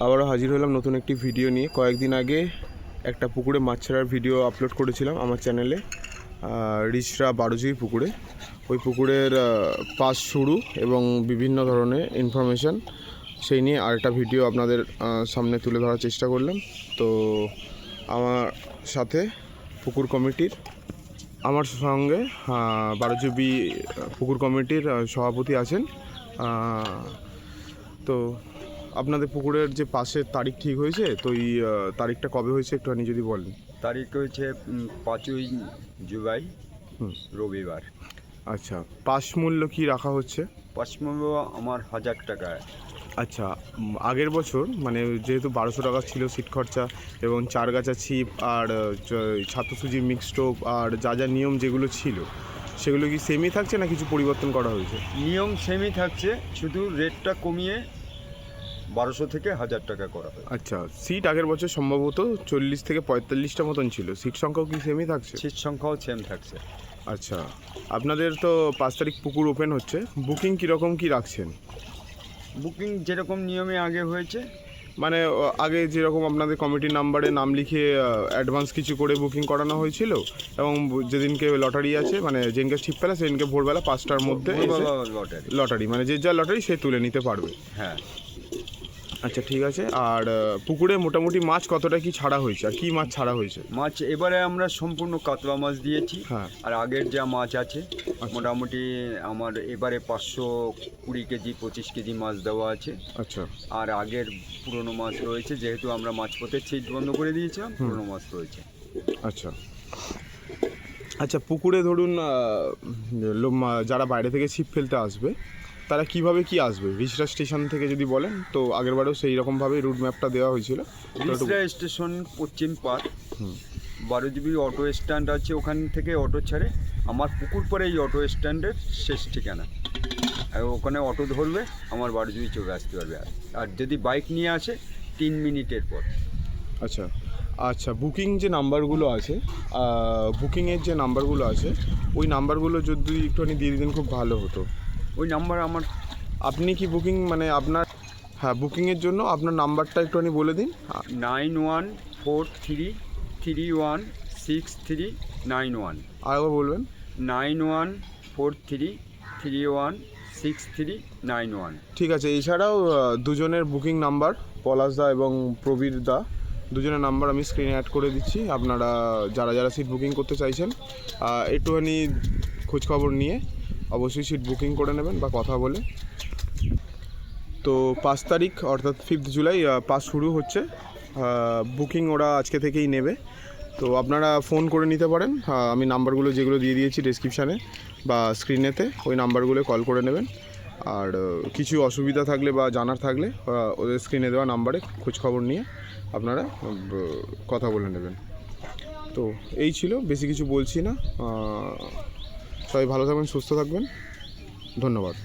আবারও হাজির হলাম নতুন একটি ভিডিও নিয়ে। কয়েকদিন আগে একটা পুকুরে মাছ ছাড়ার ভিডিও আপলোড করেছিলাম আমার চ্যানেলে, রিচরা বারোজুই পুকুরে। ওই পুকুরের পাশ শুরু এবং বিভিন্ন ধরনের ইনফরমেশান সেই নিয়ে আরেকটা ভিডিও আপনাদের সামনে তুলে ধরার চেষ্টা করলাম। তো আমার সাথে পুকুর কমিটির, আমার সঙ্গে বারোজুবি পুকুর কমিটির সভাপতি আছেন। তো আপনাদের পুকুরের যে পাশের তারিখ ঠিক হয়েছে, তো এই তারিখটা কবে হয়েছে একটুখানি যদি বলেন। তারিখ হয়েছে 5ই জুলাই, রবিবার। আচ্ছা, পাস মূল্য কি রাখা হচ্ছে? পাস মূল্য আমার 1000 টাকা। আচ্ছা, আগের বছর মানে যেহেতু 1200 টাকা ছিল সিট খরচা এবং চারগাছা ছিপ আর ছাতুসুজি মিক্সড টোপ আর যা যা নিয়ম যেগুলো ছিল সেগুলো কি সেমই থাকছে না কিছু পরিবর্তন করা হয়েছে? নিয়ম সেমই থাকছে, শুধু রেটটা কমিয়ে 1200 থেকে 1000 টাকা করা হয়। আচ্ছা, সিট আগের বছর সম্ভবত 40 থেকে 45টা মতন ছিল, সিট সংখ্যাও কি সেমই থাকছে? সিট সংখ্যাও সেম থাকছে। আচ্ছা, আপনাদের তো 5 তারিখ পুকুর ওপেন হচ্ছে, বুকিং কীরকম কী রাখছেন? বুকিং যেরকম নিয়মে আগে হয়েছে, মানে আগে যেরকম আপনাদের কমিটির নাম্বারে নাম লিখে অ্যাডভান্স কিছু করে বুকিং করানো হয়েছিল এবং যেদিনকে লটারি আছে মানে যেদিনকে ছিপ ফেলা সেদিনকে ভোরবেলা 5টার মধ্যে লটারি মানে যে যা লটারি সে তুলে নিতে পারবে। হ্যাঁ। আচ্ছা, ঠিক আছে। আর পুকুরে মোটামুটি মাছ কতটা কি ছাড়া হয়েছে আর কী মাছ ছাড়া হয়েছে? মাছ এবারে আমরা সম্পূর্ণ কাতলা মাছ দিয়েছি। হ্যাঁ। আর আগের যা মাছ আছে মোটামুটি আমার এবারে 520 কেজি 25 কেজি মাছ দেওয়া আছে। আচ্ছা। আর আগের পুরনো মাছ রয়েছে, যেহেতু আমরা মাছপথের ছিট বন্ধ করে দিয়েছিলাম, পুরনো মাছ রয়েছে। আচ্ছা আচ্ছা, পুকুরে ধরুন যারা বাইরে থেকে ছিপ ফেলতে আসবে তারা কিভাবে কি আসবে? রিচরা স্টেশন থেকে যদি বলেন তো আগেরবারেও সেই রকমভাবে রুট ম্যাপটা দেওয়া হয়েছিল। রিচরা স্টেশন পশ্চিম পাড়, বারোজুবি অটো স্ট্যান্ড আছে, ওখান থেকে অটো ছাড়ে আমার পুকুর পরে এই অটো স্ট্যান্ডের শেষ ঠিকানা। ওখানে অটো ধরবে, আমার বারোজুবি চলে আসতে পারবে। আর যদি বাইক নিয়ে আসে 3 মিনিটের পর। আচ্ছা আচ্ছা, বুকিং যে নাম্বারগুলো আছে, বুকিংয়ের যে নাম্বারগুলো আছে ওই নাম্বারগুলো যদি একটুখানি দিয়ে দিতেন খুব ভালো হতো। ওই নাম্বার আমার, আপনি কি বুকিং মানে আপনার, হ্যাঁ, বুকিংয়ের জন্য আপনার নাম্বারটা একটুখানি বলে দিন। 9143316391। আরেকবার বলবেন। 9143316391। ঠিক আছে। এছাড়াও দুজনের বুকিং নাম্বার, পলাশদা এবং প্রবীর দা, দুজনের নাম্বার আমি স্ক্রিনে অ্যাড করে দিচ্ছি। আপনারা যারা যারা সিট বুকিং করতে চাইছেন একটুখানি খোঁজখবর নিয়ে অবশ্যই সিট বুকিং করে নেবেন বা কথা বলে। তো 5 তারিখ অর্থাৎ 5 জুলাই পাস শুরু হচ্ছে। বুকিং ওরা আজকে থেকেই নেবে, তো আপনারা ফোন করে নিতে পারেন। আমি নাম্বারগুলো যেগুলো দিয়ে দিয়েছি ডেসক্রিপশানে বা স্ক্রিনেতে, ওই নাম্বারগুলো কল করে নেবেন। আর কিছু অসুবিধা থাকলে বা জানার থাকলে ওদের স্ক্রিনে দেওয়া নাম্বারে খোঁজখবর নিয়ে আপনারা কথা বলে নেবেন। তো এই ছিল, বেশি কিছু বলছি না। সবাই ভালো থাকবেন, সুস্থ থাকবেন, ধন্যবাদ।